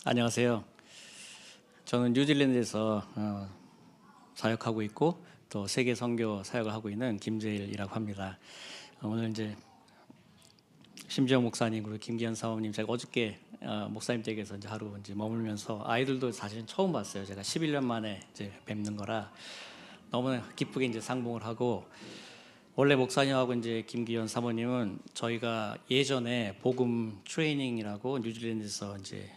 안녕하세요. 저는 뉴질랜드에서 사역하고 있고 또 세계 선교 사역을 하고 있는 김재일이라고 합니다. 오늘 이제 심지영 목사님 그리고 김기현 사모님 제가 어저께 목사님 댁에서 이제 하루 이제 머물면서 아이들도 사실 처음 봤어요. 제가 11년 만에 이제 뵙는 거라 너무 기쁘게 이제 상봉을 하고, 원래 목사님하고 이제 김기현 사모님은 저희가 예전에 복음 트레이닝이라고 뉴질랜드에서 이제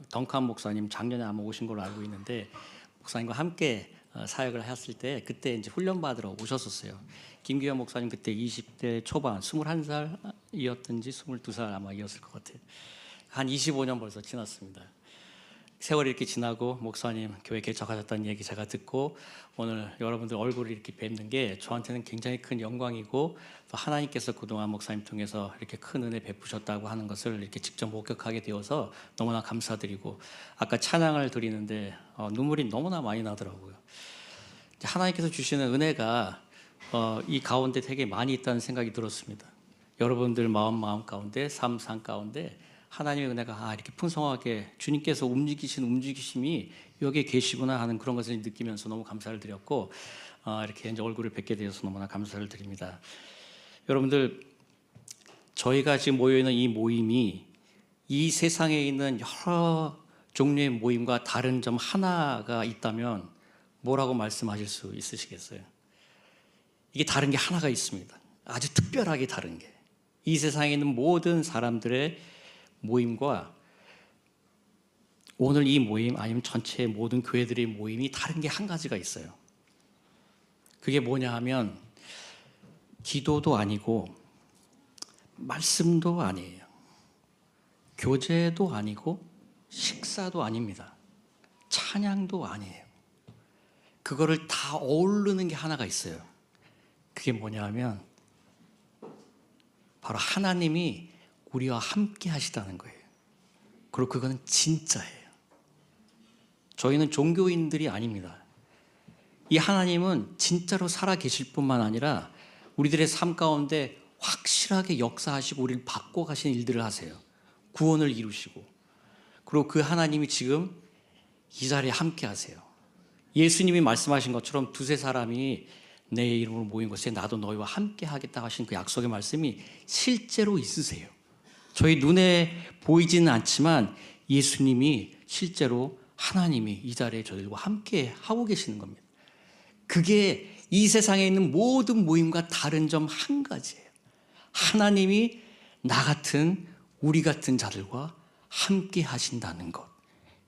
덩칸 목사님 작년에 아마 오신 걸로 알고 있는데, 목사님과 함께 사역을 했을 때 그때 이제 훈련 받으러 오셨었어요. 김기현 목사님 그때 20대 초반 21살이었든지 22살 아마 이었을 것 같아요. 한 25년 벌써 지났습니다. 세월이 이렇게 지나고 목사님 교회 개척하셨다는 얘기 제가 듣고 오늘 여러분들 얼굴을 이렇게 뵙는 게 저한테는 굉장히 큰 영광이고, 또 하나님께서 그동안 목사님 통해서 이렇게 큰 은혜 베푸셨다고 하는 것을 이렇게 직접 목격하게 되어서 너무나 감사드리고, 아까 찬양을 드리는데 눈물이 너무나 많이 나더라고요. 하나님께서 주시는 은혜가 이 가운데 되게 많이 있다는 생각이 들었습니다. 여러분들 마음 가운데, 삶 가운데 하나님의 은혜가 이렇게 풍성하게 주님께서 움직이신 움직이심이 여기에 계시구나 하는 그런 것을 느끼면서 너무 감사를 드렸고, 이렇게 이제 얼굴을 뵙게 되어서 너무나 감사를 드립니다. 여러분들, 저희가 지금 모여있는 이 모임이 이 세상에 있는 여러 종류의 모임과 다른 점 하나가 있다면 뭐라고 말씀하실 수 있으시겠어요? 이게 다른 게 하나가 있습니다. 아주 특별하게 다른 게, 이 세상에 있는 모든 사람들의 모임과 오늘 이 모임 아니면 전체 모든 교회들의 모임이 다른 게 한 가지가 있어요. 그게 뭐냐 하면 기도도 아니고 말씀도 아니에요. 교제도 아니고 식사도 아닙니다. 찬양도 아니에요. 그거를 다 어우르는 게 하나가 있어요. 그게 뭐냐 하면 바로 하나님이 우리와 함께 하시다는 거예요. 그리고 그거는 진짜예요. 저희는 종교인들이 아닙니다. 이 하나님은 진짜로 살아 계실 뿐만 아니라 우리들의 삶 가운데 확실하게 역사하시고 우리를 바꿔가신 일들을 하세요. 구원을 이루시고, 그리고 그 하나님이 지금 이 자리에 함께 하세요. 예수님이 말씀하신 것처럼 두세 사람이 내 이름으로 모인 곳에 나도 너희와 함께 하겠다 하신 그 약속의 말씀이 실제로 있으세요. 저희 눈에 보이지는 않지만 예수님이 실제로 하나님이 이 자리에 저희들과 함께 하고 계시는 겁니다. 그게 이 세상에 있는 모든 모임과 다른 점 한 가지예요. 하나님이 나 같은 우리 같은 자들과 함께 하신다는 것.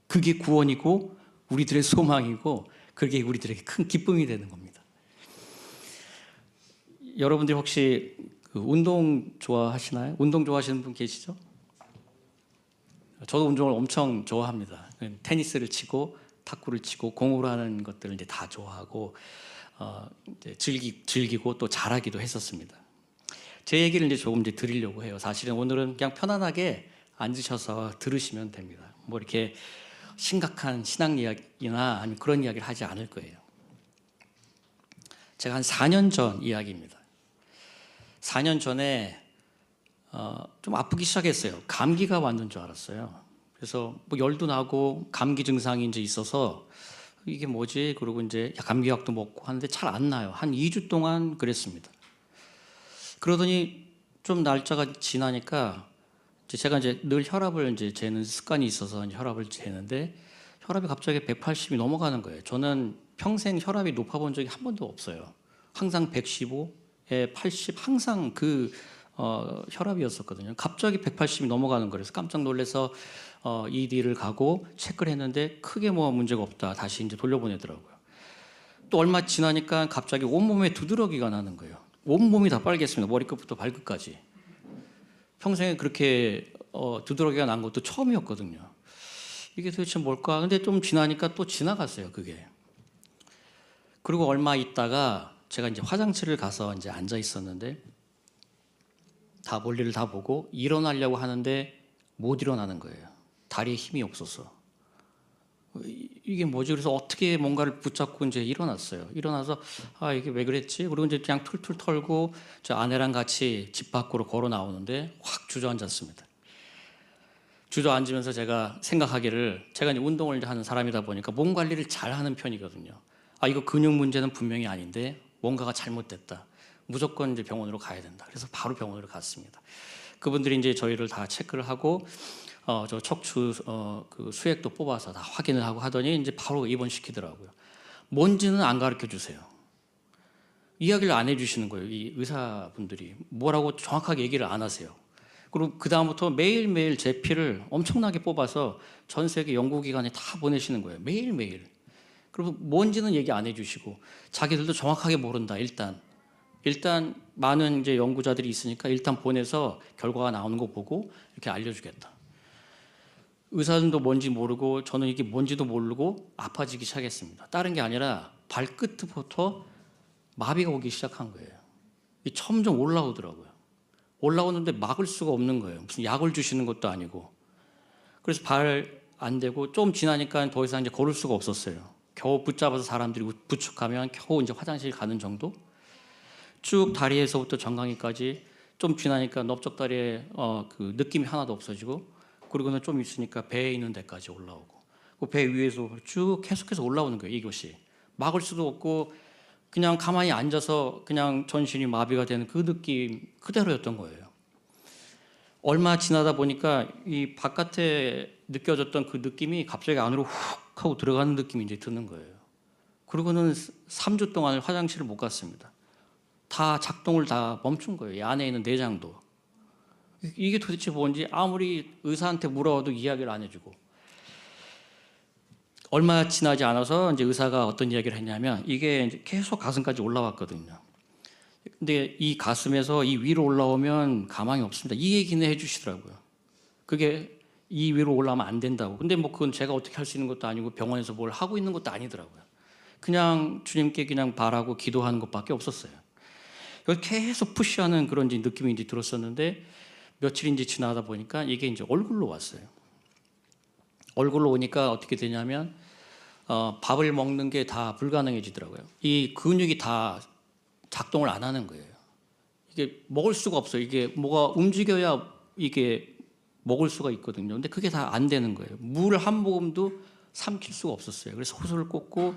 그게 구원이고 우리들의 소망이고 그게 우리들에게 큰 기쁨이 되는 겁니다. 여러분들 혹시 운동 좋아하시나요? 운동 좋아하시는 분 계시죠? 저도 운동을 엄청 좋아합니다. 테니스를 치고 탁구를 치고 공으로 하는 것들을 이제 다 좋아하고 이제 즐기고 또 잘하기도 했었습니다. 제 얘기를 이제 조금 이제 드리려고 해요. 사실은 오늘은 그냥 편안하게 앉으셔서 들으시면 됩니다. 뭐 이렇게 심각한 신앙 이야기나 아니면 그런 이야기를 하지 않을 거예요. 제가 한 4년 전 이야기입니다. 4년 전에 좀 아프기 시작했어요. 감기가 왔는 줄 알았어요. 그래서 뭐 열도 나고 감기 증상이 이제 있어서 이게 뭐지? 그러고 이제 감기약도 먹고 하는데 잘 안 나요. 한 2주 동안 그랬습니다. 그러더니 좀 날짜가 지나니까 제가 이제 늘 혈압을 이제 재는 습관이 있어서 이제 혈압을 재는데 혈압이 갑자기 180이 넘어가는 거예요. 저는 평생 혈압이 높아본 적이 한 번도 없어요. 항상 115에 80 항상 그 혈압이었었거든요. 갑자기 180이 넘어가는 거라서 깜짝 놀라서 ED를 가고 체크를 했는데 크게 뭐 문제가 없다. 다시 이제 돌려보내더라고요. 또 얼마 지나니까 갑자기 온몸에 두드러기가 나는 거예요. 온몸이 다 빨개졌습니다. 머리끝부터 발끝까지. 평생에 그렇게 두드러기가 난 것도 처음이었거든요. 이게 도대체 뭘까? 근데 좀 지나니까 또 지나갔어요, 그게. 그리고 얼마 있다가 제가 이제 화장실을 가서 이제 앉아 있었는데 다 볼일을 다 보고 일어나려고 하는데 못 일어나는 거예요. 다리에 힘이 없어서. 이게 뭐지? 그래서 어떻게 뭔가를 붙잡고 이제 일어났어요. 일어나서 이게 왜 그랬지? 그리고 이제 그냥 툴툴 털고 저 아내랑 같이 집 밖으로 걸어 나오는데 확 주저앉았습니다. 주저앉으면서 제가 생각하기를, 제가 이제 운동을 이제 하는 사람이다 보니까 몸 관리를 잘 하는 편이거든요. 아, 이거 근육 문제는 분명히 아닌데 뭔가가 잘못됐다. 무조건 이제 병원으로 가야 된다. 그래서 바로 병원으로 갔습니다. 그분들이 이제 저희를 다 체크를 하고 저 척추 그 수액도 뽑아서 다 확인을 하고 하더니 이제 바로 입원시키더라고요. 뭔지는 안 가르쳐 주세요. 이야기를 안 해주시는 거예요. 이 의사분들이 뭐라고 정확하게 얘기를 안 하세요. 그리고 그 다음부터 매일매일 제 피를 엄청나게 뽑아서 전 세계 연구기관에 다 보내시는 거예요. 매일매일. 그리고 뭔지는 얘기 안 해주시고 자기들도 정확하게 모른다. 일단 많은 이제 연구자들이 있으니까 일단 보내서 결과가 나오는 거 보고 이렇게 알려주겠다. 의사들도 뭔지 모르고 저는 이게 뭔지도 모르고 아파지기 시작했습니다. 다른 게 아니라 발끝부터 마비가 오기 시작한 거예요. 점점 올라오더라고요. 올라오는데 막을 수가 없는 거예요. 무슨 약을 주시는 것도 아니고. 그래서 발 안 되고 좀 지나니까 더 이상 이제 걸을 수가 없었어요. 겨우 붙잡아서 사람들이 부축하면 겨우 이제 화장실 가는 정도. 쭉 다리에서부터 정강이까지 좀 지나니까 넓적다리에 그 느낌이 하나도 없어지고, 그리고는 좀 있으니까 배에 있는 데까지 올라오고, 그 배 위에서 쭉 계속해서 올라오는 거예요. 이것이 막을 수도 없고 그냥 가만히 앉아서 그냥 전신이 마비가 되는 그 느낌 그대로였던 거예요. 얼마 지나다 보니까 이 바깥에 느껴졌던 그 느낌이 갑자기 안으로 훅 하고 들어가는 느낌이 이제 드는 거예요. 그리고는 3주 동안 화장실을 못 갔습니다. 다 작동을 다 멈춘 거예요. 이 안에 있는 내장도. 이게 도대체 뭔지 아무리 의사한테 물어도 이야기를 안 해주고. 얼마 지나지 않아서 이제 의사가 어떤 이야기를 했냐면, 이게 이제 계속 가슴까지 올라왔거든요. 근데 이 가슴에서 이 위로 올라오면 가망이 없습니다. 이 얘기는 해주시더라고요. 그게 이 위로 올라오면 안 된다고. 근데 뭐 그건 제가 어떻게 할 수 있는 것도 아니고 병원에서 뭘 하고 있는 것도 아니더라고요. 그냥 주님께 그냥 바라고 기도하는 것밖에 없었어요. 그래서 계속 푸시하는 그런 느낌이 이제 들었었는데, 며칠인지 지나다 보니까 이게 이제 얼굴로 왔어요. 얼굴로 오니까 어떻게 되냐면 밥을 먹는 게 다 불가능해지더라고요. 이 근육이 다 작동을 안 하는 거예요. 이게 먹을 수가 없어요. 이게 뭐가 움직여야 이게 먹을 수가 있거든요. 근데 그게 다 안 되는 거예요. 물 한 모금도 삼킬 수가 없었어요. 그래서 호소를 꽂고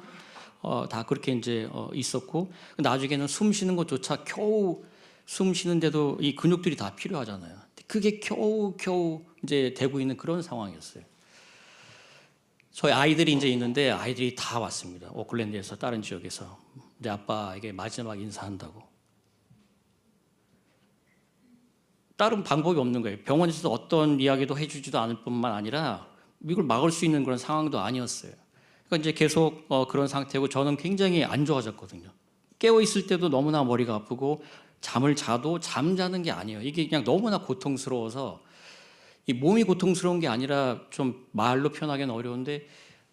다 그렇게 이제 있었고, 나중에는 숨 쉬는 것조차 겨우 숨 쉬는데도 이 근육들이 다 필요하잖아요. 그게 겨우 이제 되고 있는 그런 상황이었어요. 저희 아이들이 이제 있는데 아이들이 다 왔습니다. 오클랜드에서 다른 지역에서 내 아빠에게 마지막 인사한다고. 다른 방법이 없는 거예요. 병원에서도 어떤 이야기도 해주지도 않을 뿐만 아니라 이걸 막을 수 있는 그런 상황도 아니었어요. 그러니까 이제 계속 그런 상태고, 저는 굉장히 안 좋아졌거든요. 깨어 있을 때도 너무나 머리가 아프고, 잠을 자도 잠자는 게 아니에요. 이게 그냥 너무나 고통스러워서, 이 몸이 고통스러운 게 아니라 좀 말로 표현하기는 어려운데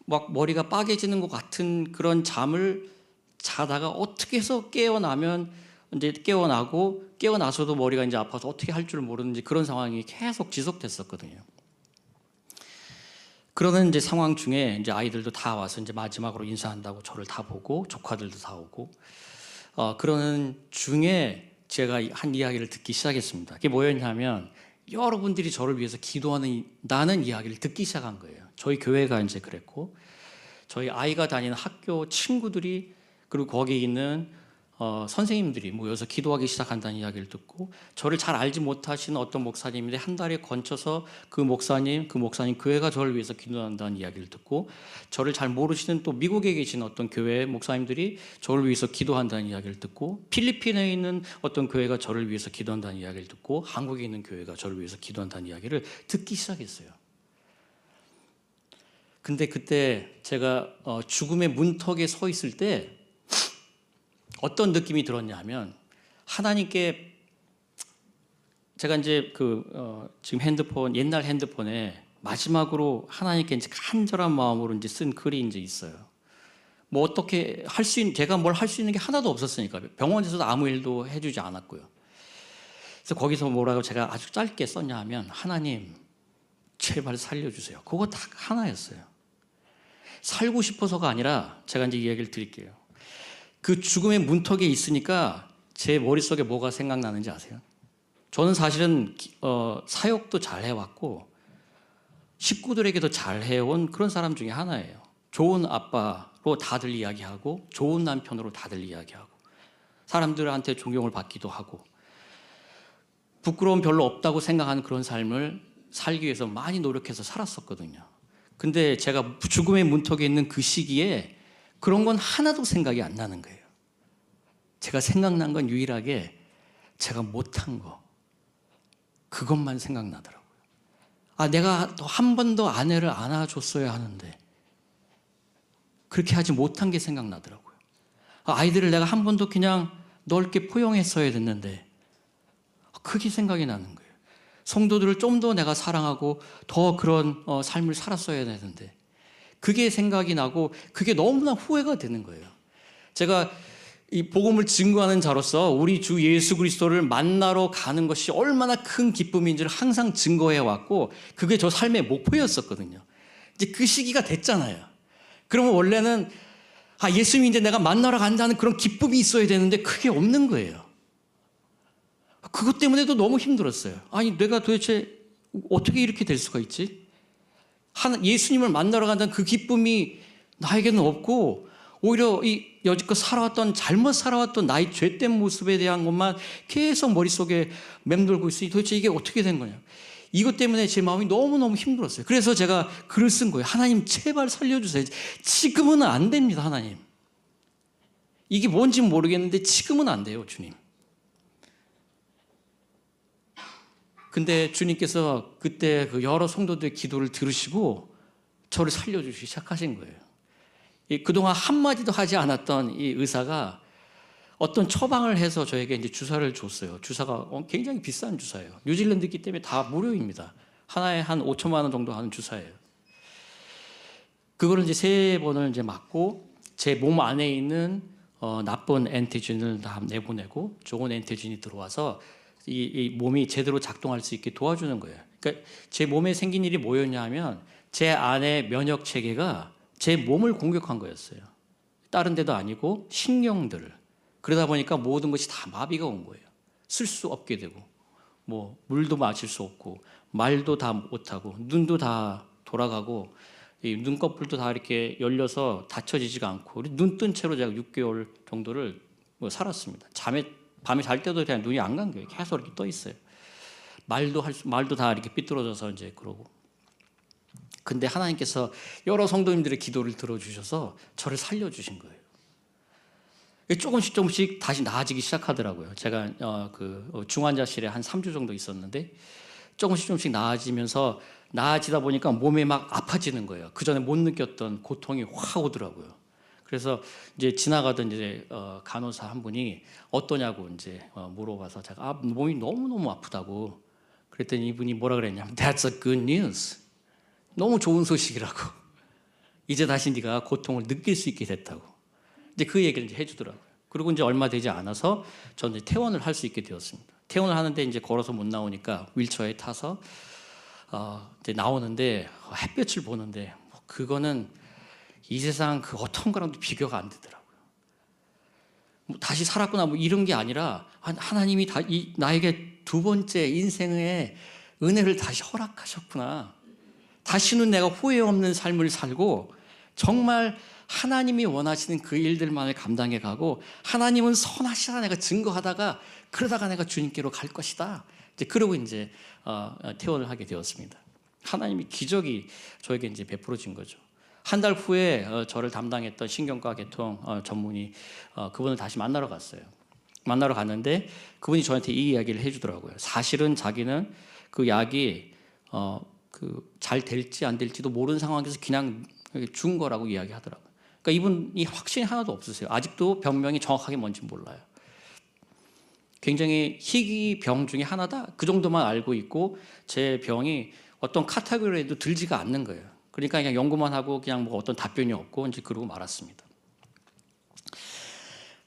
막 머리가 빠개지는 것 같은 그런 잠을 자다가 어떻게 해서 깨어나면 이제 깨어나고, 깨어나서도 머리가 이제 아파서 어떻게 할 줄 모르는지 그런 상황이 계속 지속됐었거든요. 그러는 이제 상황 중에 이제 아이들도 다 와서 이제 마지막으로 인사한다고 저를 다 보고, 조카들도 다 오고, 그러는 중에 제가 한 이야기를 듣기 시작했습니다. 그게 뭐였냐면, 여러분들이 저를 위해서 기도한다는 이야기를 듣기 시작한 거예요. 저희 교회가 이제 그랬고, 저희 아이가 다니는 학교 친구들이, 그리고 거기에 있는 선생님들이 모여서 기도하기 시작한다는 이야기를 듣고, 저를 잘 알지 못하시는 어떤 목사님인데 한 달에 걸쳐서 그 목사님 교회가 저를 위해서 기도한다는 이야기를 듣고, 저를 잘 모르시는 또 미국에 계신 어떤 교회 목사님들이 저를 위해서 기도한다는 이야기를 듣고, 필리핀에 있는 어떤 교회가 저를 위해서 기도한다는 이야기를 듣고, 한국에 있는 교회가 저를 위해서 기도한다는 이야기를 듣기 시작했어요. 근데 그때 제가 죽음의 문턱에 서 있을 때 어떤 느낌이 들었냐면, 하나님께 제가 이제 지금 옛날 핸드폰에 마지막으로 하나님께 이제 간절한 마음으로 이제 쓴 글이 이제 있어요. 뭐 어떻게 제가 뭘 할 수 있는 게 하나도 없었으니까. 병원에서도 아무 일도 해주지 않았고요. 그래서 거기서 뭐라고 제가 아주 짧게 썼냐 하면, 하나님 제발 살려주세요. 그거 딱 하나였어요. 살고 싶어서가 아니라, 제가 이제 이야기를 드릴게요. 그 죽음의 문턱에 있으니까 제 머릿속에 뭐가 생각나는지 아세요? 저는 사실은 사역도 잘 해왔고, 식구들에게도 잘해온 그런 사람 중에 하나예요. 좋은 아빠로 다들 이야기하고 좋은 남편으로 다들 이야기하고 사람들한테 존경을 받기도 하고 부끄러움 별로 없다고 생각하는 그런 삶을 살기 위해서 많이 노력해서 살았었거든요. 근데 제가 죽음의 문턱에 있는 그 시기에 그런 건 하나도 생각이 안 나는 거예요. 제가 생각난 건 유일하게 제가 못한 거, 그것만 생각나더라고요. 내가 한 번 더 아내를 안아줬어야 하는데 그렇게 하지 못한 게 생각나더라고요. 아이들을 내가 한 번 더 그냥 넓게 포용했어야 됐는데 그게 생각이 나는 거예요. 성도들을 좀 더 내가 사랑하고 더 그런 삶을 살았어야 되는데 그게 생각이 나고 그게 너무나 후회가 되는 거예요. 제가 이 복음을 증거하는 자로서 우리 주 예수 그리스도를 만나러 가는 것이 얼마나 큰 기쁨인지를 항상 증거해 왔고 그게 저 삶의 목표였었거든요. 이제 그 시기가 됐잖아요. 그러면 원래는 예수님 이제 내가 만나러 간다는 그런 기쁨이 있어야 되는데 그게 없는 거예요. 그것 때문에도 너무 힘들었어요. 내가 도대체 어떻게 이렇게 될 수가 있지? 예수님을 만나러 간다는 그 기쁨이 나에게는 없고 오히려 이 여지껏 살아왔던 잘못 살아왔던 나의 죄된 모습에 대한 것만 계속 머릿속에 맴돌고 있으니 도대체 이게 어떻게 된 거냐. 이것 때문에 제 마음이 너무너무 힘들었어요. 그래서 제가 글을 쓴 거예요. 하나님 제발 살려주세요. 지금은 안 됩니다. 하나님. 이게 뭔지 모르겠는데 지금은 안 돼요. 주님. 근데 주님께서 그때 그 여러 성도들의 기도를 들으시고 저를 살려주시기 시작하신 거예요. 그동안 한마디도 하지 않았던 이 의사가 어떤 처방을 해서 저에게 이제 주사를 줬어요. 주사가 굉장히 비싼 주사예요. 뉴질랜드이기 때문에 다 무료입니다. 하나에 한 5천만 원 정도 하는 주사예요. 그거를 이제 3번을 이제 맞고 제 몸 안에 있는 나쁜 엔티진을 다 내보내고 좋은 엔티진이 들어와서 이 몸이 제대로 작동할 수 있게 도와주는 거예요. 그러니까 제 몸에 생긴 일이 뭐였냐 하면 제 안에 면역 체계가 제 몸을 공격한 거였어요. 다른 데도 아니고 신경들을. 그러다 보니까 모든 것이 다 마비가 온 거예요. 쓸 수 없게 되고 물도 마실 수 없고 말도 다 못하고 눈도 다 돌아가고 이 눈꺼풀도 다 이렇게 열려서 닫혀지지가 않고 눈 뜬 채로 제가 6개월 정도를 살았습니다. 밤에 잘 때도 그냥 눈이 안 간 거예요. 계속 이렇게 떠 있어요. 말도 다 이렇게 삐뚤어져서 이제 그러고. 근데 하나님께서 여러 성도님들의 기도를 들어주셔서 저를 살려주신 거예요. 조금씩 다시 나아지기 시작하더라고요. 제가 중환자실에 한 3주 정도 있었는데 조금씩 나아지면서 나아지다 보니까 몸에 막 아파지는 거예요. 그 전에 못 느꼈던 고통이 확 오더라고요. 그래서 이제 지나가던 이제 간호사 한 분이 어떠냐고 이제 물어봐서 제가 몸이 너무너무 아프다고 그랬더니 이분이 뭐라 그랬냐면 That's a good news. 너무 좋은 소식이라고. 이제 다시 네가 고통을 느낄 수 있게 됐다고. 이제 그 얘기를 이제 해주더라고요. 그리고 이제 얼마 되지 않아서 저는 이제 퇴원을 할 수 있게 되었습니다. 퇴원을 하는데 이제 걸어서 못 나오니까 휠체어에 타서 이제 나오는데 햇볕을 보는데 그거는 이 세상 그 어떤 거랑도 비교가 안 되더라고요. 다시 살았구나 이런 게 아니라 하나님이 나에게 두 번째 인생의 은혜를 다시 허락하셨구나. 다시는 내가 후회 없는 삶을 살고 정말 하나님이 원하시는 그 일들만을 감당해 가고 하나님은 선하시다 내가 증거하다가 그러다가 내가 주님께로 갈 것이다. 그러고 이제 퇴원을 하게 되었습니다. 하나님이 기적이 저에게 이제 베풀어진 거죠. 한 달 후에 저를 담당했던 신경과 계통 전문의 그분을 다시 만나러 갔어요. 만나러 갔는데 그분이 저한테 이 이야기를 해주더라고요. 사실은 자기는 그 약이 잘 될지 안 될지도 모르는 상황에서 그냥 준 거라고 이야기하더라고요. 그러니까 이분이 확신이 하나도 없으세요. 아직도 병명이 정확하게 뭔지 몰라요. 굉장히 희귀병 중에 하나다. 그 정도만 알고 있고 제 병이 어떤 카테고리에도 들지가 않는 거예요. 그러니까 그냥 연구만 하고 그냥 어떤 답변이 없고 이제 그러고 말았습니다.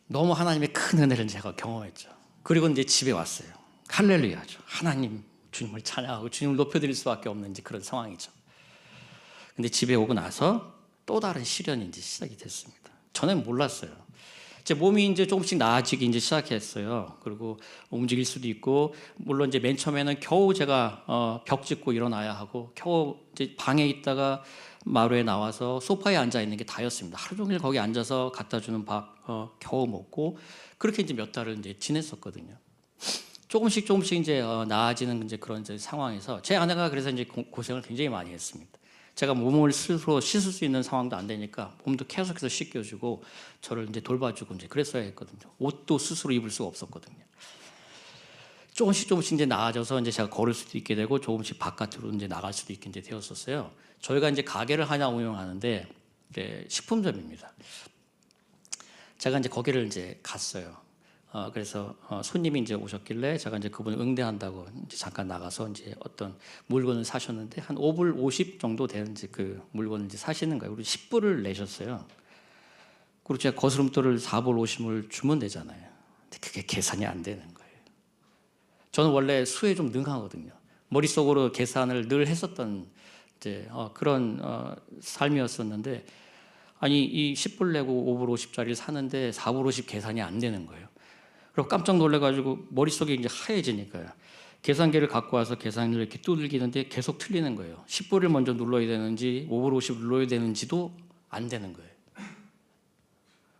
너무 하나님의 큰 은혜를 제가 경험했죠. 그리고 이제 집에 왔어요. 할렐루야죠. 하나님 주님을 찬양하고 주님을 높여드릴 수밖에 없는 이제 그런 상황이죠. 근데 집에 오고 나서 또 다른 시련이 이제 시작이 됐습니다. 저는 몰랐어요. 제 몸이 이제 조금씩 나아지기 이제 시작했어요. 그리고 움직일 수도 있고, 물론 이제 맨 처음에는 겨우 제가 벽 짚고 일어나야 하고, 겨우 이제 방에 있다가 마루에 나와서 소파에 앉아 있는 게 다였습니다. 하루 종일 거기 앉아서 갖다 주는 밥 겨우 먹고, 그렇게 이제 몇 달을 이제 지냈었거든요. 조금씩 이제 나아지는 이제 그런 이제 상황에서 제 아내가 그래서 이제 고생을 굉장히 많이 했습니다. 제가 몸을 스스로 씻을 수 있는 상황도 안 되니까 몸도 계속해서 씻겨주고 저를 이제 돌봐주고 이제 그랬어야 했거든요. 옷도 스스로 입을 수가 없었거든요. 조금씩 이제 나아져서 이제 제가 걸을 수도 있게 되고 조금씩 바깥으로 이제 나갈 수도 있게 이제 되었었어요. 저희가 이제 가게를 하나 운영하는데 식품점입니다. 제가 이제 거기를 이제 갔어요. 그래서 손님이 이제 오셨길래 제가 이제 그분 응대한다고 이제 잠깐 나가서 이제 어떤 물건을 사셨는데 한 5불 50 정도 되는 이제 그 물건을 이제 사시는 거예요. 그리고 10불을 내셨어요. 그리고 제가 거스름돈을 4불 50을 주면 되잖아요. 근데 그게 계산이 안 되는 거예요. 저는 원래 수에 좀 능하거든요. 머릿속으로 계산을 늘 했었던 이제 그런 삶이었었는데, 아니 이 10불 내고 5불 50짜리를 사는데 4불 50 계산이 안 되는 거예요. 그리고 깜짝 놀래가지고 머릿속이 이제 하얘지니까요. 계산기를 갖고 와서 계산을 이렇게 두들기는데 계속 틀리는 거예요. 10불을 먼저 눌러야 되는지 5불 50 눌러야 되는지도 안 되는 거예요.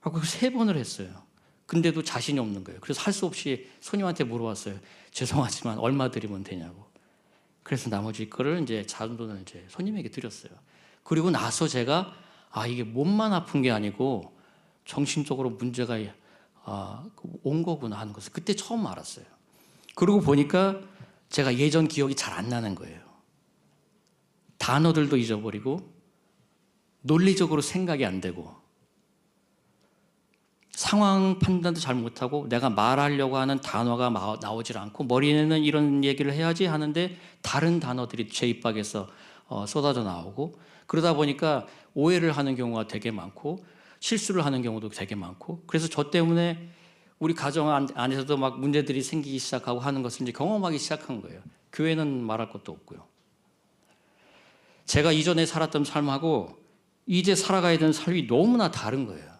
그리고 3번을 했어요. 근데도 자신이 없는 거예요. 그래서 할 수 없이 손님한테 물어봤어요. 죄송하지만 얼마 드리면 되냐고. 그래서 나머지 거를 이제 잔돈을 이제 손님에게 드렸어요. 그리고 나서 제가 이게 몸만 아픈 게 아니고 정신적으로 문제가 온 거구나 하는 것을 그때 처음 알았어요. 그러고 보니까 제가 예전 기억이 잘 안 나는 거예요. 단어들도 잊어버리고 논리적으로 생각이 안 되고 상황 판단도 잘 못하고 내가 말하려고 하는 단어가 나오질 않고 머리에는 이런 얘기를 해야지 하는데 다른 단어들이 제 입 밖에서 쏟아져 나오고, 그러다 보니까 오해를 하는 경우가 되게 많고 실수를 하는 경우도 되게 많고, 그래서 저 때문에 우리 가정 안에서도 막 문제들이 생기기 시작하고 하는 것을 이제 경험하기 시작한 거예요. 교회는 말할 것도 없고요. 제가 이전에 살았던 삶하고 이제 살아가야 되는 삶이 너무나 다른 거예요.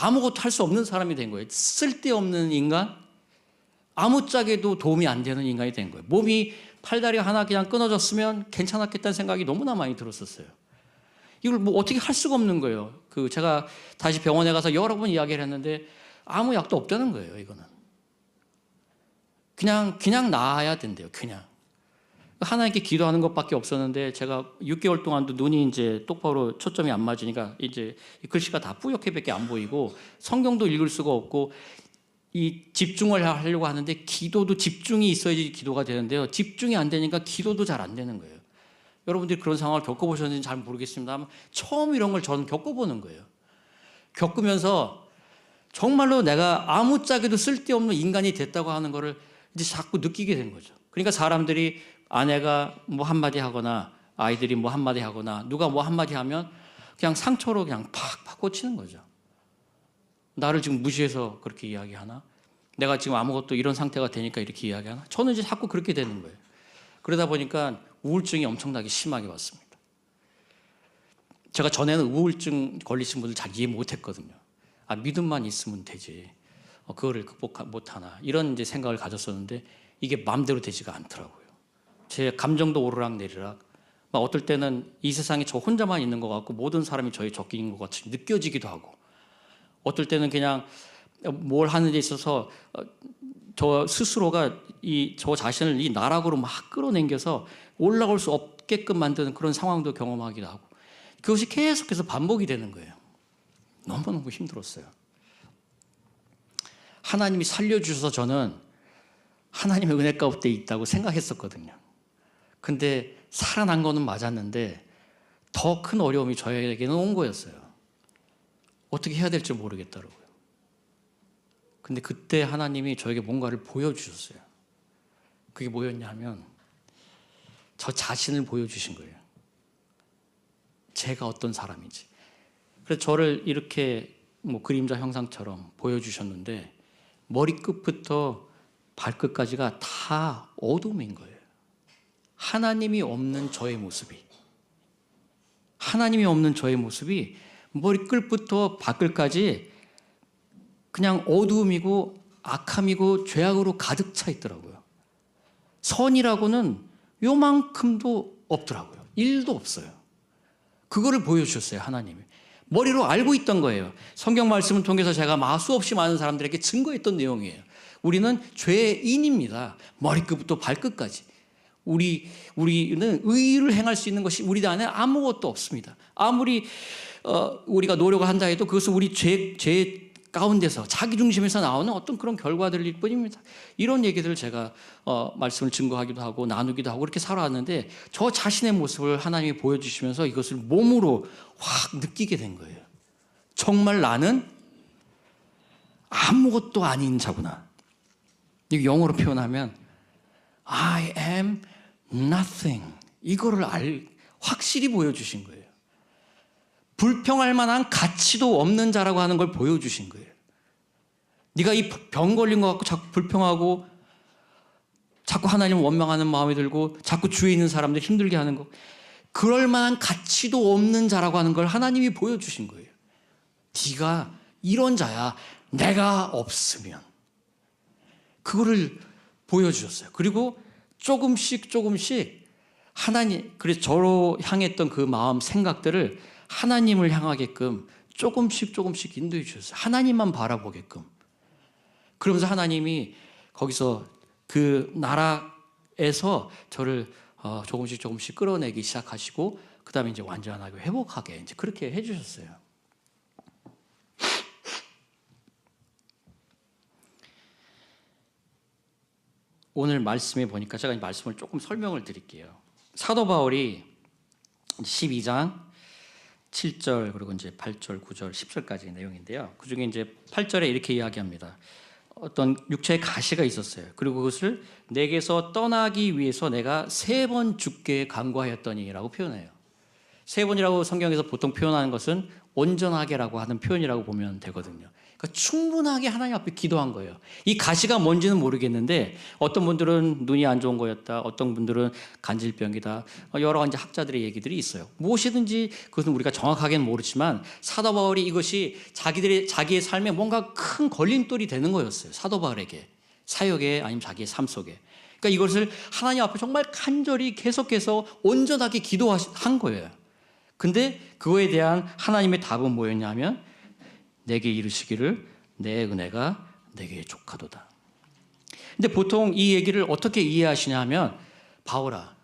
아무것도 할 수 없는 사람이 된 거예요. 쓸데없는 인간, 아무짝에도 도움이 안 되는 인간이 된 거예요. 몸이 팔다리 하나 그냥 끊어졌으면 괜찮았겠다는 생각이 너무나 많이 들었었어요. 이걸 뭐 어떻게 할 수가 없는 거예요. 제가 다시 병원에 가서 여러 번 이야기를 했는데 아무 약도 없다는 거예요. 이거는 그냥 나아야 된대요. 그냥 하나님께 기도하는 것밖에 없었는데, 제가 6개월 동안도 눈이 이제 똑바로 초점이 안 맞으니까 이제 글씨가 다 뿌옇게밖에 안 보이고 성경도 읽을 수가 없고, 이 집중을 하려고 하는데 기도도 집중이 있어야지 기도가 되는데요. 집중이 안 되니까 기도도 잘 안 되는 거예요. 여러분들이 그런 상황을 겪어보셨는지 잘 모르겠습니다만 처음 이런 걸 저는 겪어보는 거예요. 겪으면서 정말로 내가 아무짝에도 쓸데없는 인간이 됐다고 하는 거를 이제 자꾸 느끼게 된 거죠. 그러니까 사람들이, 아내가 뭐 한마디 하거나 아이들이 뭐 한마디 하거나 누가 뭐 한마디 하면 그냥 상처로 그냥 팍팍 꽂히는 거죠. 나를 지금 무시해서 그렇게 이야기하나? 내가 지금 아무것도 이런 상태가 되니까 이렇게 이야기하나? 저는 이제 자꾸 그렇게 되는 거예요. 그러다 보니까 우울증이 엄청나게 심하게 왔습니다. 제가 전에는 우울증 걸리신 분들 잘 이해 못했거든요. 믿음만 있으면 되지, 그거를 극복 못하나, 이런 이제 생각을 가졌었는데 이게 마음대로 되지가 않더라고요. 제 감정도 오르락내리락, 막 어떨 때는 이 세상에 저 혼자만 있는 것 같고 모든 사람이 저의 적인 것 같이 느껴지기도 하고, 어떨 때는 그냥 뭘 하는 데 있어서 저 스스로가 저 자신을 이 나락으로 막 끌어당겨서 올라올 수 없게끔 만드는 그런 상황도 경험하기도 하고, 그것이 계속해서 반복이 되는 거예요. 너무너무 힘들었어요. 하나님이 살려주셔서 저는 하나님의 은혜 가운데 있다고 생각했었거든요. 근데 살아난 거는 맞았는데 더 큰 어려움이 저에게는 온 거였어요. 어떻게 해야 될지 모르겠더라고요. 근데 그때 하나님이 저에게 뭔가를 보여주셨어요. 그게 뭐였냐 하면 저 자신을 보여주신 거예요. 제가 어떤 사람인지. 그래서 저를 이렇게 뭐 그림자 형상처럼 보여주셨는데 머리끝부터 발끝까지가 다 어둠인 거예요. 하나님이 없는 저의 모습이, 머리끝부터 발끝까지 그냥 어두움이고 악함이고 죄악으로 가득 차 있더라고요. 선이라고는 요만큼도 없더라고요. 1도 없어요. 그거를 보여주셨어요, 하나님이. 머리로 알고 있던 거예요. 성경 말씀을 통해서 제가 수없이 많은 사람들에게 증거했던 내용이에요. 우리는 죄인입니다. 머리끝부터 발끝까지. 우리는 의를 행할 수 있는 것이 우리 안에 아무것도 없습니다. 아무리 우리가 노력을 한다 해도 그것은 우리 죄 가운데서 자기 중심에서 나오는 어떤 그런 결과들일 뿐입니다. 이런 얘기들을 제가 말씀을 증거하기도 하고 나누기도 하고 그렇게 살아왔는데 저 자신의 모습을 하나님이 보여주시면서 이것을 몸으로 확 느끼게 된 거예요. 정말 나는 아무것도 아닌 자구나. 이거 영어로 표현하면 I am nothing. 이거를 확실히 보여주신 거예요. 불평할 만한 가치도 없는 자라고 하는 걸 보여주신 거예요. 네가 이 병 걸린 것 같고 자꾸 불평하고 자꾸 하나님을 원망하는 마음이 들고 자꾸 주위에 있는 사람들 힘들게 하는 거, 그럴 만한 가치도 없는 자라고 하는 걸 하나님이 보여주신 거예요. 네가 이런 자야. 내가 없으면. 그거를 보여주셨어요. 그리고 조금씩 하나님, 그래서 저로 향했던 그 마음 생각들을 하나님을 향하게끔 조금씩 인도해 주셨어요. 하나님만 바라보게끔. 그러면서 하나님이 거기서 그 나라에서 저를 조금씩 끌어내기 시작하시고 그 다음에 이제 완전하게 회복하게 이제 그렇게 해주셨어요. 오늘 말씀에 보니까 제가 이 말씀을 조금 설명을 드릴게요. 사도 바울이 12장 7절 그리고 이제 8절, 9절, 10절까지 내용인데요. 그 중에 이제 8절에 이렇게 이야기합니다. 어떤 육체의 가시가 있었어요. 그리고 그것을 내게서 떠나기 위해서 내가 3번 죽게 간구하였더니라고 표현해요. 3번이라고 성경에서 보통 표현하는 것은 온전하게라고 하는 표현이라고 보면 되거든요. 그러니까 충분하게 하나님 앞에 기도한 거예요. 이 가시가 뭔지는 모르겠는데 어떤 분들은 눈이 안 좋은 거였다, 어떤 분들은 간질병이다, 여러 가지 학자들의 얘기들이 있어요. 무엇이든지 그것은 우리가 정확하게는 모르지만 사도 바울이 이것이 자기의 삶에 뭔가 큰 걸림돌이 되는 거였어요. 사도 바울에게, 사역에, 아니면 자기의 삶 속에. 그러니까 이것을 하나님 앞에 정말 간절히 계속해서 온전하게 기도한 거예요. 근데 그거에 대한 하나님의 답은 뭐였냐면 내게 이르시기를 내 은혜가 내게 족하도다. 근데 보통 이 얘기를 어떻게 이해하시냐 하면, 바울아,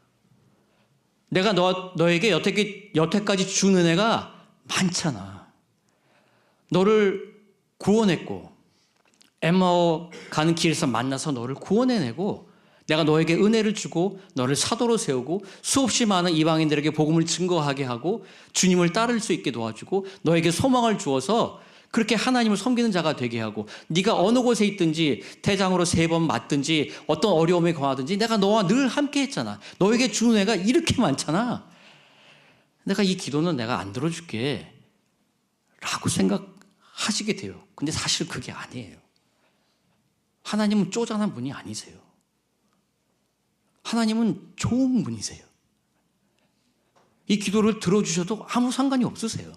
내가 너에게 여태까지 준 은혜가 많잖아. 너를 구원했고 엠마오 가는 길에서 만나서 너를 구원해내고 내가 너에게 은혜를 주고 너를 사도로 세우고 수없이 많은 이방인들에게 복음을 증거하게 하고 주님을 따를 수 있게 도와주고 너에게 소망을 주어서 그렇게 하나님을 섬기는 자가 되게 하고 네가 어느 곳에 있든지 태장으로 3번 맞든지 어떤 어려움에 거하든지 내가 너와 늘 함께 했잖아. 너에게 준 은혜가 이렇게 많잖아. 내가 이 기도는 내가 안 들어줄게 라고 생각하시게 돼요. 근데 사실 그게 아니에요. 하나님은 쪼잔한 분이 아니세요. 하나님은 좋은 분이세요. 이 기도를 들어주셔도 아무 상관이 없으세요.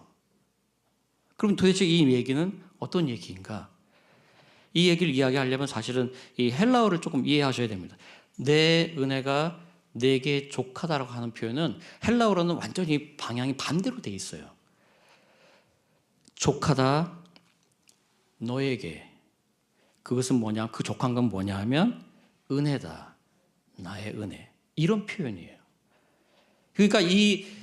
그럼 도대체 이 얘기는 어떤 얘기인가? 이 얘기를 이야기하려면 사실은 이 헬라어를 조금 이해하셔야 됩니다. 내 은혜가 내게 족하다라고 하는 표현은 헬라어로는 완전히 방향이 반대로 돼 있어요. 족하다 너에게. 그것은 뭐냐? 그 족한 건 뭐냐 하면 은혜다. 나의 은혜. 이런 표현이에요. 그러니까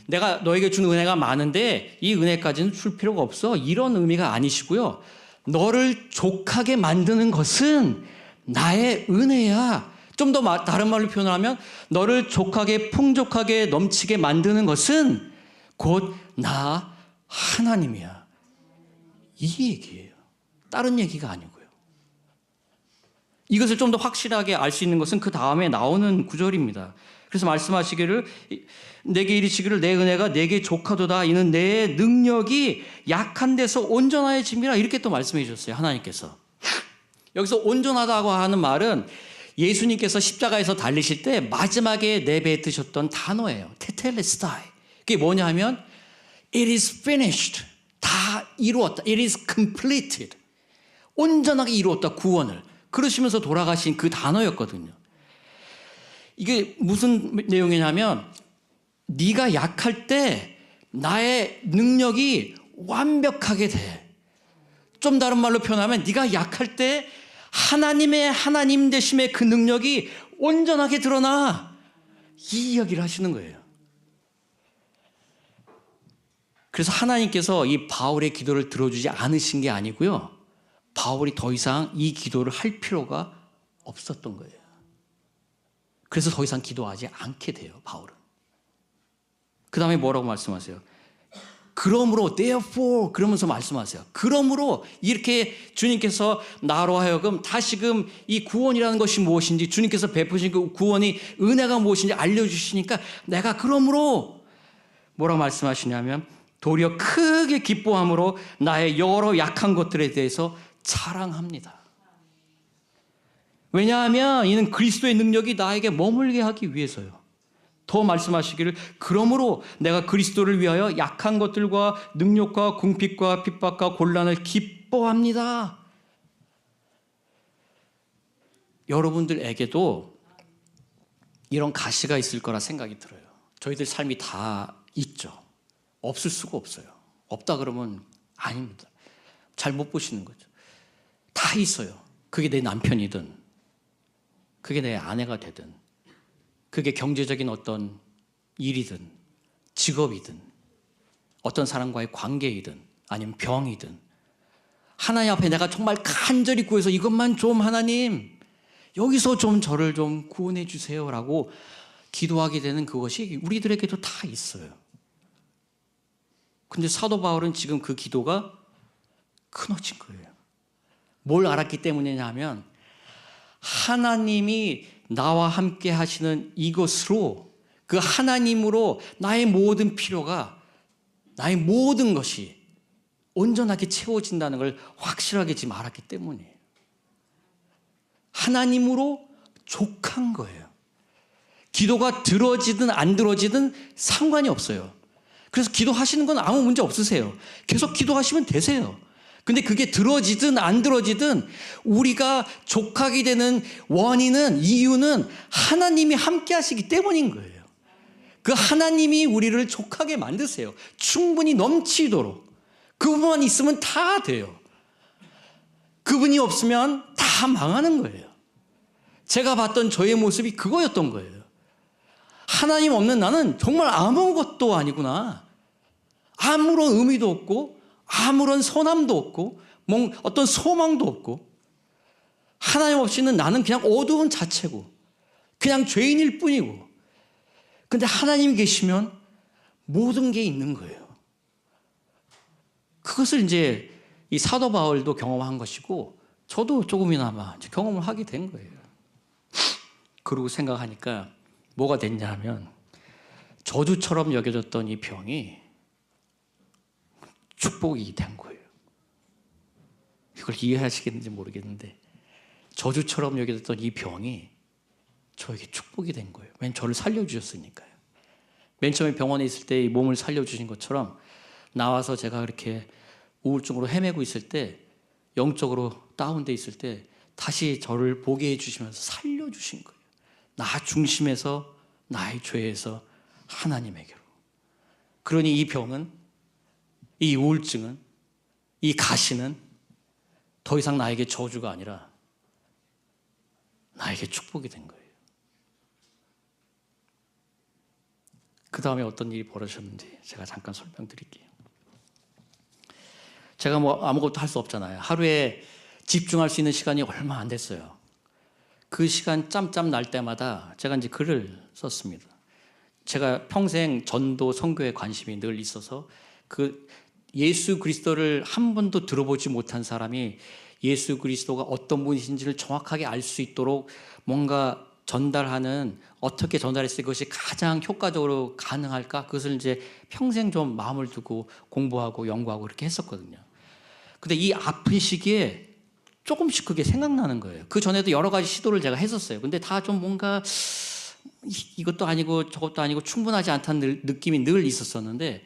내가 너에게 준 은혜가 많은데 이 은혜까지는 줄 필요가 없어. 이런 의미가 아니시고요. 너를 족하게 만드는 것은 나의 은혜야. 좀 더 다른 말로 표현하면 너를 족하게 풍족하게 넘치게 만드는 것은 곧 나 하나님이야. 이 얘기예요. 다른 얘기가 아니고요. 이것을 좀 더 확실하게 알 수 있는 것은 그 다음에 나오는 구절입니다. 그래서 말씀하시기를 내게 이르시기를 내 은혜가 내게 족하도다. 이는 내 능력이 약한 데서 온전해짐이라. 이렇게 또 말씀해 주셨어요. 하나님께서. 여기서 온전하다고 하는 말은 예수님께서 십자가에서 달리실 때 마지막에 내뱉으셨던 단어예요. 테텔레스타이. 그게 뭐냐 하면 It is finished. 다 이루었다. It is completed. 온전하게 이루었다, 구원을. 그러시면서 돌아가신 그 단어였거든요. 이게 무슨 내용이냐면 네가 약할 때 나의 능력이 완벽하게 돼. 좀 다른 말로 표현하면 네가 약할 때 하나님의 하나님 되심의 그 능력이 온전하게 드러나. 이 이야기를 하시는 거예요. 그래서 하나님께서 이 바울의 기도를 들어주지 않으신 게 아니고요, 바울이 더 이상 이 기도를 할 필요가 없었던 거예요. 그래서 더 이상 기도하지 않게 돼요, 바울은. 그 다음에 뭐라고 말씀하세요? 그러므로 therefore 그러면서 말씀하세요. 그러므로 이렇게 주님께서 나로 하여금 다시금 이 구원이라는 것이 무엇인지, 주님께서 베푸신 그 구원이 은혜가 무엇인지 알려주시니까 내가 그러므로 뭐라고 말씀하시냐면 도리어 크게 기뻐함으로 나의 여러 약한 것들에 대해서 자랑합니다. 왜냐하면 이는 그리스도의 능력이 나에게 머물게 하기 위해서요. 더 말씀하시기를 그러므로 내가 그리스도를 위하여 약한 것들과 능력과 궁핍과 핍박과 곤란을 기뻐합니다. 여러분들에게도 이런 가시가 있을 거라 생각이 들어요. 저희들 삶이 다 있죠. 없을 수가 없어요. 없다 그러면 아닙니다. 잘 못 보시는 거죠. 다 있어요. 그게 내 남편이든 그게 내 아내가 되든 그게 경제적인 어떤 일이든 직업이든 어떤 사람과의 관계이든 아니면 병이든 하나님 앞에 내가 정말 간절히 구해서 이것만 좀 하나님 여기서 좀 저를 좀 구원해 주세요라고 기도하게 되는 그것이 우리들에게도 다 있어요. 근데 사도 바울은 지금 그 기도가 끊어진 거예요. 뭘 알았기 때문이냐 하면 하나님이 나와 함께 하시는 이것으로 그 하나님으로 나의 모든 필요가 나의 모든 것이 온전하게 채워진다는 걸 확실하게 지금 알았기 때문이에요. 하나님으로 족한 거예요. 기도가 들어지든 안 들어지든 상관이 없어요. 그래서 기도하시는 건 아무 문제 없으세요. 계속 기도하시면 되세요. 근데 그게 들어지든 안 들어지든 우리가 족하게 되는 원인은, 이유는 하나님이 함께 하시기 때문인 거예요. 그 하나님이 우리를 족하게 만드세요. 충분히 넘치도록. 그분만 있으면 다 돼요. 그분이 없으면 다 망하는 거예요. 제가 봤던 저의 모습이 그거였던 거예요. 하나님 없는 나는 정말 아무것도 아니구나. 아무런 의미도 없고 아무런 선함도 없고 어떤 소망도 없고 하나님 없이는 나는 그냥 어두운 자체고 그냥 죄인일 뿐이고 근데 하나님이 계시면 모든 게 있는 거예요. 그것을 이제 이 사도 바울도 경험한 것이고 저도 조금이나마 경험을 하게 된 거예요. 그러고 생각하니까 뭐가 됐냐 하면 저주처럼 여겨졌던 이 병이 축복이 된 거예요. 이걸 이해하시겠는지 모르겠는데 저주처럼 여겨졌던 이 병이 저에게 축복이 된 거예요. 왜냐하면 저를 살려주셨으니까요. 맨 처음에 병원에 있을 때 이 몸을 살려주신 것처럼 나와서 제가 그렇게 우울증으로 헤매고 있을 때 영적으로 다운돼 있을 때 다시 저를 보게 해주시면서 살려주신 거예요. 나 중심에서 나의 죄에서 하나님에게로. 그러니 이 병은 이 우울증은 이 가시는 더 이상 나에게 저주가 아니라 나에게 축복이 된 거예요. 그 다음에 어떤 일이 벌어졌는지 제가 잠깐 설명드릴게요. 제가 뭐 아무것도 할 수 없잖아요. 하루에 집중할 수 있는 시간이 얼마 안 됐어요. 그 시간 짬짬 날 때마다 제가 이제 글을 썼습니다. 제가 평생 전도 선교에 관심이 늘 있어서 그 예수 그리스도를 한 번도 들어보지 못한 사람이 예수 그리스도가 어떤 분이신지를 정확하게 알 수 있도록 뭔가 전달하는 어떻게 전달했을 때 그것이 가장 효과적으로 가능할까? 그것을 이제 평생 좀 마음을 두고 공부하고 연구하고 그렇게 했었거든요. 근데 이 아픈 시기에 조금씩 그게 생각나는 거예요. 그 전에도 여러 가지 시도를 제가 했었어요. 근데 다 좀 뭔가 이것도 아니고 저것도 아니고 충분하지 않다는 느낌이 늘 있었었는데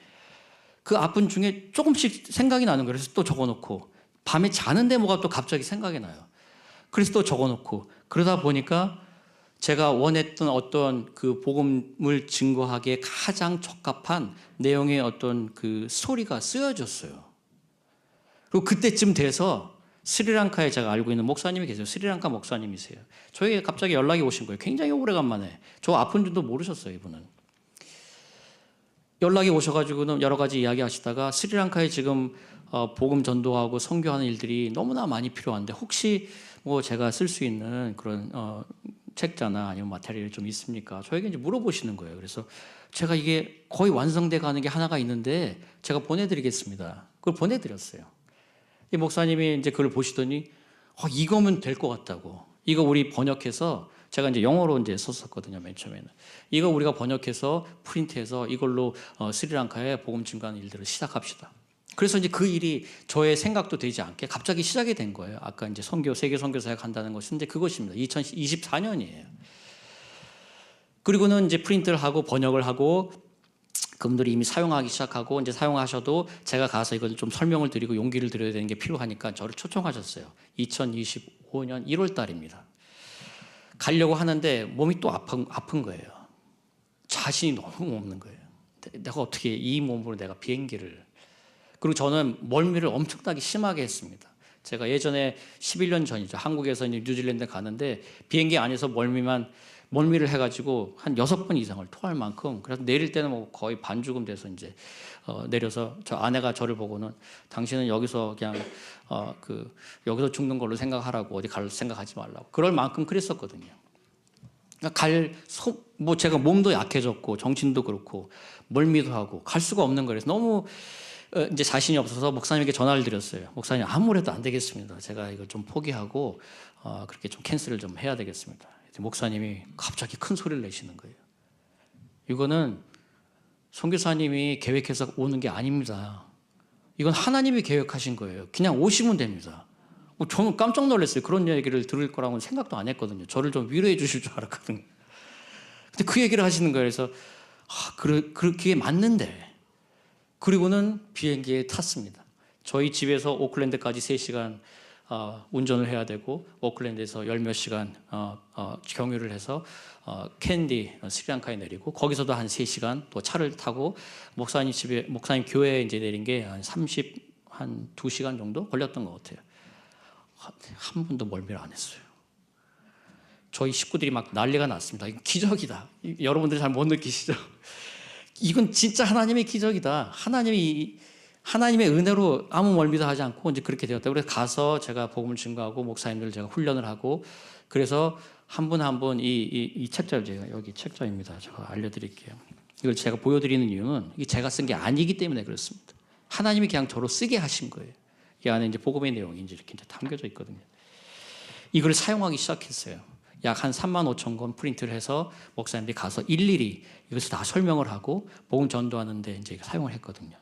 그 아픈 중에 조금씩 생각이 나는 거예요. 그래서 또 적어놓고 밤에 자는데 뭐가 또 갑자기 생각이 나요. 그래서 또 적어놓고 그러다 보니까 제가 원했던 어떤 그 복음을 증거하기에 가장 적합한 내용의 어떤 그 스토리가 쓰여졌어요. 그리고 그때쯤 돼서 스리랑카에 제가 알고 있는 목사님이 계세요. 스리랑카 목사님이세요. 저에게 갑자기 연락이 오신 거예요. 굉장히 오래간만에. 저 아픈 줄도 모르셨어요, 이분은. 연락이 오셔가지고는 여러 가지 이야기 하시다가 스리랑카에 지금 복음 전도하고 선교하는 일들이 너무나 많이 필요한데 혹시 뭐 제가 쓸 수 있는 그런 책자나 아니면 마테리얼이 좀 있습니까? 저에게 이제 물어보시는 거예요. 그래서 제가 이게 거의 완성돼 가는 게 하나가 있는데 제가 보내드리겠습니다. 그걸 보내드렸어요. 이 목사님이 이제 그걸 보시더니 이거면 될 것 같다고. 이거 우리 번역해서 제가 이제 영어로 이제 썼었거든요, 맨 처음에는. 이거 우리가 번역해서 프린트해서 이걸로 스리랑카에 복음 증거하는 일들을 시작합시다. 그래서 이제 그 일이 저의 생각도 되지 않게 갑자기 시작이 된 거예요. 아까 이제 세계 선교 사역 한다는 것은 이제 그것입니다. 2024년이에요. 그리고는 이제 프린트를 하고 번역을 하고 그분들이 이미 사용하기 시작하고 이제 사용하셔도 제가 가서 이걸 좀 설명을 드리고 용기를 드려야 되는 게 필요하니까 저를 초청하셨어요. 2025년 1월 달입니다. 가려고 하는데 몸이 또 아픈 거예요. 자신이 너무 없는 거예요. 내가 어떻게 이 몸으로 내가 비행기를. 그리고 저는 멀미를 엄청나게 심하게 했습니다. 제가 예전에 11년 전이죠. 한국에서 이제 뉴질랜드 가는데 비행기 안에서 멀미를 해가지고 한 6번 이상을 토할 만큼. 그래서 내릴 때는 뭐 거의 반죽음 돼서 이제 내려서 저 아내가 저를 보고는 당신은 여기서 그냥 여기서 죽는 걸로 생각하라고 어디 갈 생각하지 말라고. 그럴 만큼 그랬었거든요. 뭐 제가 몸도 약해졌고 정신도 그렇고 멀미도 하고 갈 수가 없는 거라서 너무 이제 자신이 없어서 목사님에게 전화를 드렸어요. 목사님 아무래도 안 되겠습니다. 제가 이걸 좀 포기하고 그렇게 좀 캔슬을 좀 해야 되겠습니다. 목사님이 갑자기 큰 소리를 내시는 거예요. 이거는 선교사님이 계획해서 오는 게 아닙니다. 이건 하나님이 계획하신 거예요. 그냥 오시면 됩니다. 저는 깜짝 놀랐어요. 그런 얘기를 들을 거라고는 생각도 안 했거든요. 저를 좀 위로해 주실 줄 알았거든요. 근데 그 얘기를 하시는 거예요. 그래서 그게 맞는데. 그리고는 비행기에 탔습니다. 저희 집에서 오클랜드까지 3시간 운전을 해야 되고 오클랜드에서 10몇 시간 경유를 해서 캔디 스리랑카에 내리고 거기서도 한 3시간 또 차를 타고 목사님 교회에 이제 내린 게 한 2시간 정도 걸렸던 것 같아요. 한 번도 멀미를 안 했어요. 저희 식구들이 막 난리가 났습니다. 이거 기적이다. 여러분들 잘 못 느끼시죠? 이건 진짜 하나님의 기적이다. 하나님의 은혜로 아무 멀미도 하지 않고 이제 그렇게 되었다. 그래서 가서 제가 복음을 증거하고 목사님들 제가 훈련을 하고 그래서 한 분 한 분 이 책자를 제가 여기 책자입니다. 제가 알려드릴게요. 이걸 제가 보여드리는 이유는 이게 제가 쓴 게 아니기 때문에 그렇습니다. 하나님이 그냥 저로 쓰게 하신 거예요. 이 안에 이제 복음의 내용이 이제 이렇게 담겨져 있거든요. 이걸 사용하기 시작했어요. 약 한 35,000권 프린트를 해서 목사님들이 가서 일일이 이것을 다 설명을 하고 복음 전도하는데 이제 사용을 했거든요.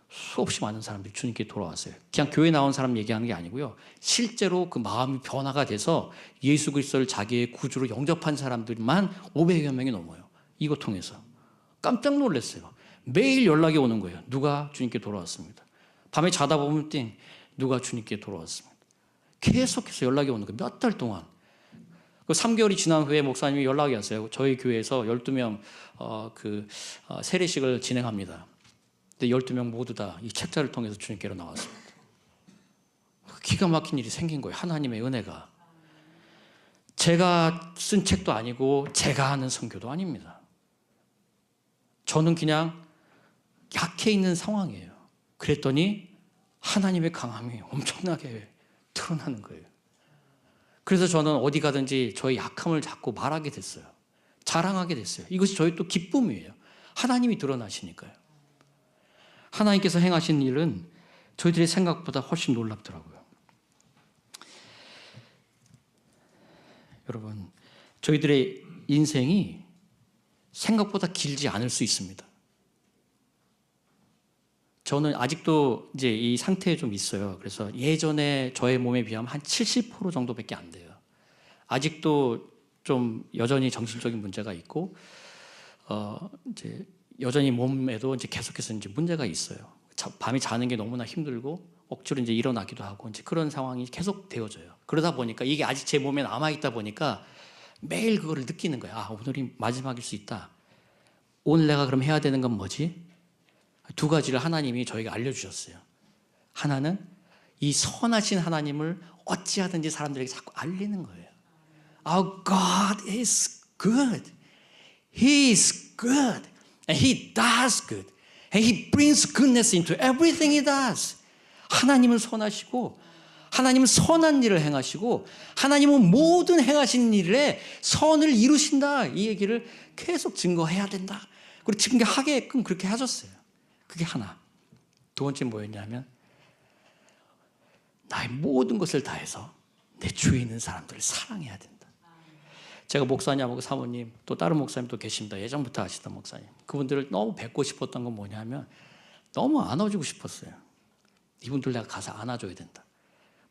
수없이 많은 사람들이 주님께 돌아왔어요. 그냥 교회 나온 사람 얘기하는 게 아니고요. 실제로 그 마음이 변화가 돼서 예수 그리스도를 자기의 구주로 영접한 사람들만 500여 명이 넘어요. 이거 통해서. 깜짝 놀랐어요. 매일 연락이 오는 거예요. 누가 주님께 돌아왔습니다. 밤에 자다 보면 띵 누가 주님께 돌아왔습니다. 계속해서 연락이 오는 거예요. 몇 달 동안. 3개월이 지난 후에 목사님이 연락이 왔어요. 저희 교회에서 12명 세례식을 진행합니다. 근데 12명 모두 다 이 책자를 통해서 주님께로 나왔습니다. 기가 막힌 일이 생긴 거예요. 하나님의 은혜가. 제가 쓴 책도 아니고 제가 하는 선교도 아닙니다. 저는 그냥 약해 있는 상황이에요. 그랬더니 하나님의 강함이 엄청나게 드러나는 거예요. 그래서 저는 어디 가든지 저의 약함을 자꾸 말하게 됐어요. 자랑하게 됐어요. 이것이 저희 또 기쁨이에요. 하나님이 드러나시니까요. 하나님께서 행하신 일은 저희들의 생각보다 훨씬 놀랍더라고요. 여러분, 저희들의 인생이 생각보다 길지 않을 수 있습니다. 저는 아직도 이제 이 상태에 좀 있어요. 그래서 예전에 저의 몸에 비하면 한 70% 정도밖에 안 돼요. 아직도 좀 여전히 정신적인 문제가 있고, 이제 여전히 몸에도 이제 계속해서 이제 문제가 있어요. 밤에 자는 게 너무나 힘들고 억지로 이제 일어나기도 하고 이제 그런 상황이 계속 되어져요. 그러다 보니까 이게 아직 제 몸에 남아 있다 보니까 매일 그거를 느끼는 거예요. 아, 오늘이 마지막일 수 있다. 오늘 내가 그럼 해야 되는 건 뭐지? 두 가지를 하나님이 저에게 알려주셨어요. 하나는 이 선하신 하나님을 어찌하든지 사람들에게 자꾸 알리는 거예요. Our God is good. He is good. And He does good. And He brings goodness into everything He does. 하나님은 선하시고 하나님은 선한 일을 행하시고 하나님은 모든 행하신 일에 선을 이루신다. 이 얘기를 계속 증거해야 된다. 그리고 증거하게끔 그렇게 하셨어요. 그게 하나. 두 번째 뭐였냐면 나의 모든 것을 다해서 내 주위에 있는 사람들을 사랑해야 된다. 제가 목사님하고 사모님 또 다른 목사님도 계십니다. 예전부터 아시던 목사님. 그분들을 너무 뵙고 싶었던 건 뭐냐면 너무 안아주고 싶었어요. 이분들 내가 가서 안아줘야 된다.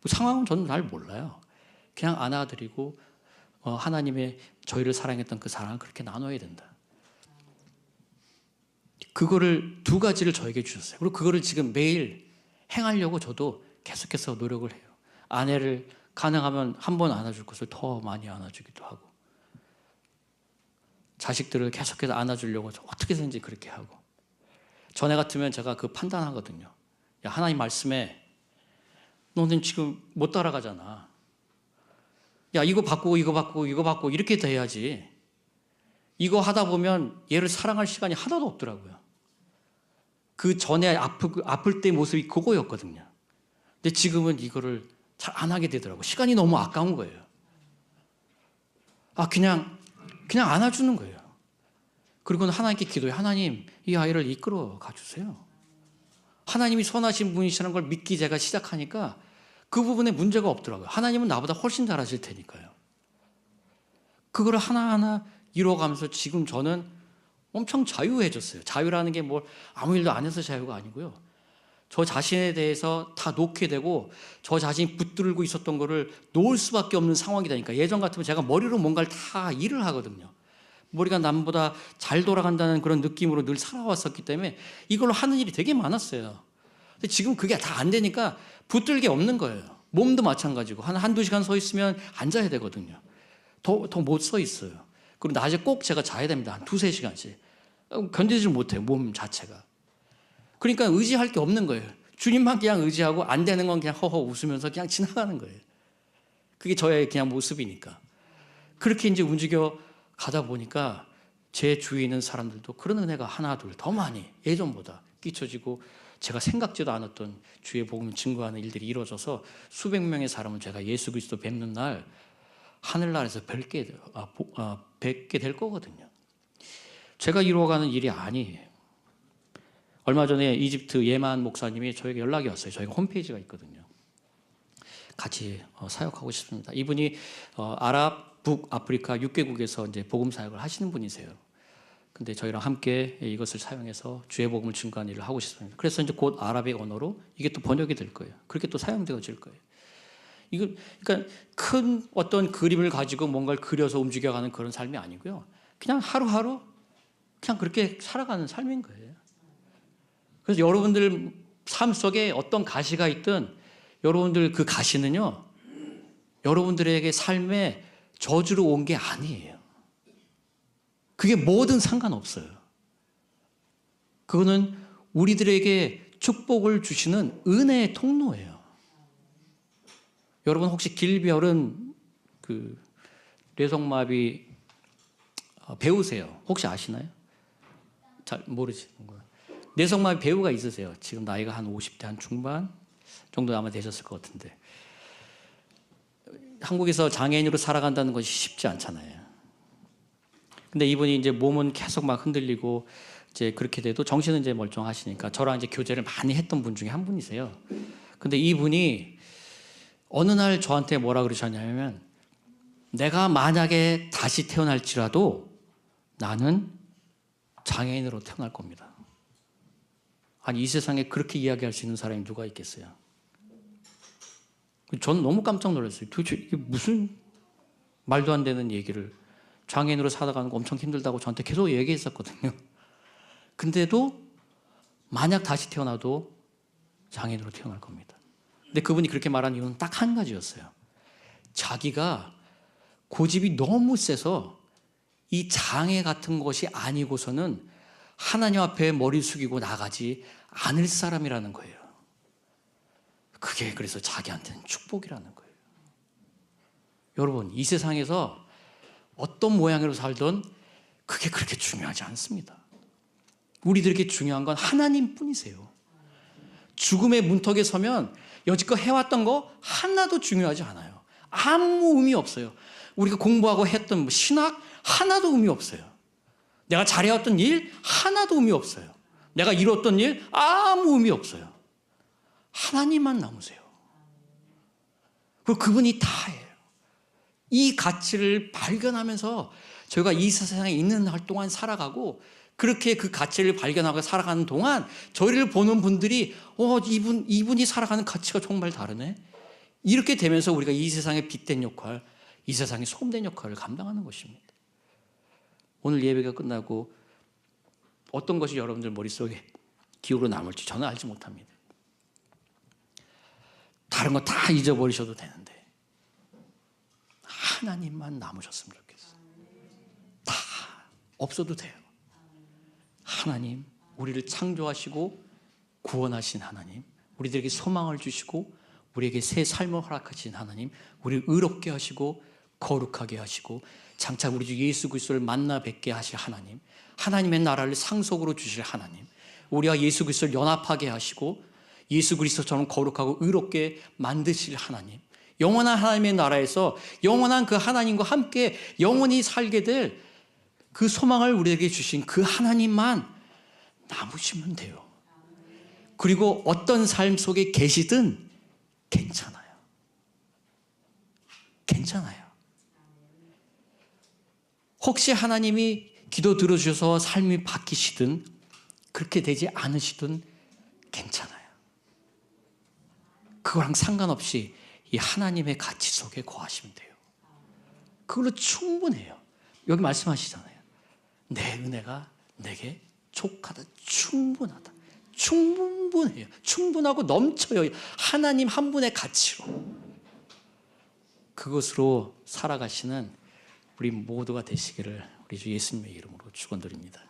뭐 상황은 저는 잘 몰라요. 그냥 안아드리고 하나님의 저희를 사랑했던 그 사랑을 그렇게 나눠야 된다. 그거를 두 가지를 저에게 주셨어요. 그리고 그거를 지금 매일 행하려고 저도 계속해서 노력을 해요. 아내를 가능하면 한 번 안아줄 것을 더 많이 안아주기도 하고 자식들을 계속해서 안아주려고 어떻게든지 그렇게 하고 전에 같으면 제가 그 판단하거든요. 야, 하나님 말씀에 너는 지금 못 따라가잖아. 야, 이거 바꾸고 이거 바꾸고 이거 바꾸고 이렇게 돼야지. 이거 하다 보면 얘를 사랑할 시간이 하나도 없더라고요. 그 전에 아플 때 모습이 그거였거든요. 근데 지금은 이거를 잘 안 하게 되더라고요. 시간이 너무 아까운 거예요. 아, 그냥 안아주는 거예요. 그리고는 하나님께 기도해. 하나님, 이 아이를 이끌어 가주세요. 하나님이 선하신 분이시라는 걸 믿기 제가 시작하니까 그 부분에 문제가 없더라고요. 하나님은 나보다 훨씬 잘하실 테니까요. 그거를 하나하나 이루어가면서 지금 저는 엄청 자유해졌어요. 자유라는 게 뭐 아무 일도 안 해서 자유가 아니고요. 저 자신에 대해서 다 놓게 되고 저 자신이 붙들고 있었던 거를 놓을 수밖에 없는 상황이 되니까 예전 같으면 제가 머리로 뭔가를 다 일을 하거든요. 머리가 남보다 잘 돌아간다는 그런 느낌으로 늘 살아왔었기 때문에 이걸로 하는 일이 되게 많았어요. 근데 지금 그게 다 안 되니까 붙들 게 없는 거예요. 몸도 마찬가지고 한두 시간 서 있으면 앉아야 되거든요. 더 못 서 있어요. 그리고 낮에 꼭 제가 자야 됩니다. 한 두세 시간씩. 견디지 못해요. 몸 자체가. 그러니까 의지할 게 없는 거예요. 주님만 그냥 의지하고 안 되는 건 그냥 허허 웃으면서 그냥 지나가는 거예요. 그게 저의 그냥 모습이니까. 그렇게 이제 움직여 가다 보니까 제 주위에 있는 사람들도 그런 은혜가 하나 둘 더 많이 예전보다 끼쳐지고 제가 생각지도 않았던 주의 복음을 증거하는 일들이 이루어져서 수백 명의 사람을 제가 예수 그리스도 뵙는 날 하늘나라에서 뵙게 될 거거든요. 제가 이루어가는 일이 아니에요. 얼마 전에 이집트 예만 목사님이 저에게 연락이 왔어요. 저희가 홈페이지가 있거든요. 같이 사역하고 싶습니다. 이분이 북아프리카 6개국에서 이제 복음 사역을 하시는 분이세요. 근데 저희랑 함께 이것을 사용해서 주의 복음을 증거하는 일을 하고 싶습니다. 그래서 이제 곧 아랍의 언어로 이게 또 번역이 될 거예요. 그렇게 또 사용되어질 거예요. 그러니까 큰 어떤 그림을 가지고 뭔가를 그려서 움직여가는 그런 삶이 아니고요. 그냥 하루하루 그냥 그렇게 살아가는 삶인 거예요. 그래서 여러분들 삶 속에 어떤 가시가 있든 여러분들 그 가시는요, 여러분들에게 삶에 저주로 온 게 아니에요. 그게 뭐든 상관없어요. 그거는 우리들에게 축복을 주시는 은혜의 통로예요. 여러분 혹시 길별은 그 뇌성마비 배우세요? 혹시 아시나요? 잘 모르시는 거예요. 뇌성마비 배우가 있으세요? 지금 나이가 한 50대 한 중반 정도 아마 되셨을 것 같은데 한국에서 장애인으로 살아간다는 것이 쉽지 않잖아요. 근데 이분이 이제 몸은 계속 막 흔들리고 이제 그렇게 돼도 정신은 이제 멀쩡하시니까 저랑 이제 교제를 많이 했던 분 중에 한 분이세요. 근데 이분이 어느 날 저한테 뭐라 그러셨냐면 내가 만약에 다시 태어날지라도 나는 장애인으로 태어날 겁니다. 아니 이 세상에 그렇게 이야기할 수 있는 사람이 누가 있겠어요? 저는 너무 깜짝 놀랐어요. 도대체 이게 무슨 말도 안 되는 얘기를 장애인으로 살아가는 거 엄청 힘들다고 저한테 계속 얘기했었거든요. 근데도 만약 다시 태어나도 장애인으로 태어날 겁니다. 근데 그분이 그렇게 말한 이유는 딱 한 가지였어요. 자기가 고집이 너무 세서 이 장애 같은 것이 아니고서는 하나님 앞에 머리 숙이고 나가지 않을 사람이라는 거예요. 그게 그래서 자기한테는 축복이라는 거예요. 여러분, 이 세상에서 어떤 모양으로 살던 그게 그렇게 중요하지 않습니다. 우리들에게 중요한 건 하나님 뿐이세요. 죽음의 문턱에 서면 여지껏 해왔던 거 하나도 중요하지 않아요. 아무 의미 없어요. 우리가 공부하고 했던 신학 하나도 의미 없어요. 내가 잘해왔던 일 하나도 의미 없어요. 내가 이뤘던 일 아무 의미 없어요. 하나님만 남으세요. 그리고 그분이 다예요. 이 가치를 발견하면서 저희가 이 세상에 있는 날 동안 살아가고, 그렇게 그 가치를 발견하고 살아가는 동안 저희를 보는 분들이 이분이 살아가는 가치가 정말 다르네. 이렇게 되면서 우리가 이 세상의 빛된 역할, 이 세상의 소금된 역할을 감당하는 것입니다. 오늘 예배가 끝나고 어떤 것이 여러분들 머릿속에 기억으로 남을지 저는 알지 못합니다. 다른 거 다 잊어버리셔도 되는데 하나님만 남으셨으면 좋겠어요. 다 없어도 돼요. 하나님, 우리를 창조하시고 구원하신 하나님, 우리들에게 소망을 주시고 우리에게 새 삶을 허락하신 하나님, 우리를 의롭게 하시고 거룩하게 하시고 장차 우리 주 예수 그리스도를 만나 뵙게 하실 하나님, 하나님의 나라를 상속으로 주실 하나님, 우리와 예수 그리스도를 연합하게 하시고 예수 그리스도처럼 거룩하고 의롭게 만드실 하나님, 영원한 하나님의 나라에서 영원한 그 하나님과 함께 영원히 살게 될 그 소망을 우리에게 주신 그 하나님만 남으시면 돼요. 그리고 어떤 삶 속에 계시든 괜찮아요. 괜찮아요. 혹시 하나님이 기도 들어주셔서 삶이 바뀌시든 그렇게 되지 않으시든 괜찮아요. 그거랑 상관없이 이 하나님의 가치 속에 거하시면 돼요. 그걸로 충분해요. 여기 말씀하시잖아요. 내 은혜가 내게 족하다. 충분하다. 충분해요. 충분하고 넘쳐요. 하나님 한 분의 가치로. 그것으로 살아가시는 우리 모두가 되시기를 우리 주 예수님의 이름으로 축원드립니다.